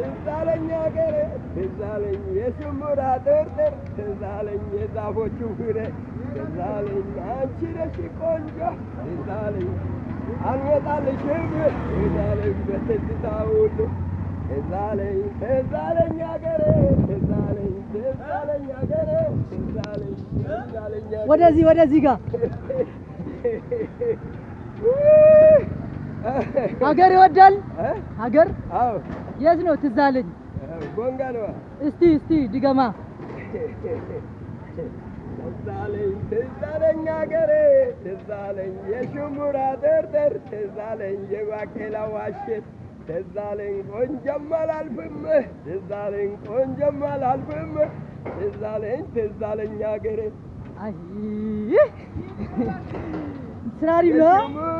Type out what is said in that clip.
ትዛለኝ አገሬ ትዛለኝ የሽሙራ ጥርጥር ትዛለኝ የዛፎቹ ፍሬ ትዛለኝ አንቺ ነሽ ቆንጆ ትዛለኝ አልመጣልሽም ትዛለኝ በትዝታ ሁሉ ትዛለኝ አገሬ ትዛለኝ አገሬ ትዛለኝ ወደዚህ ጋር ሀገር ይወዳል ሀገር አዎ የት ነው ትዛለኝ ቦንጋ ነው እስቲ ድገማ ትዛለኝ አገሬ ትዛለኝ የሽሙራ ጥርጥር ትዛለኝ የባቄላ ዋሽት ትዛለኝ ቆንጆም አላልፍም ትዛለኝ አገሬ አይ ስራሪ ነው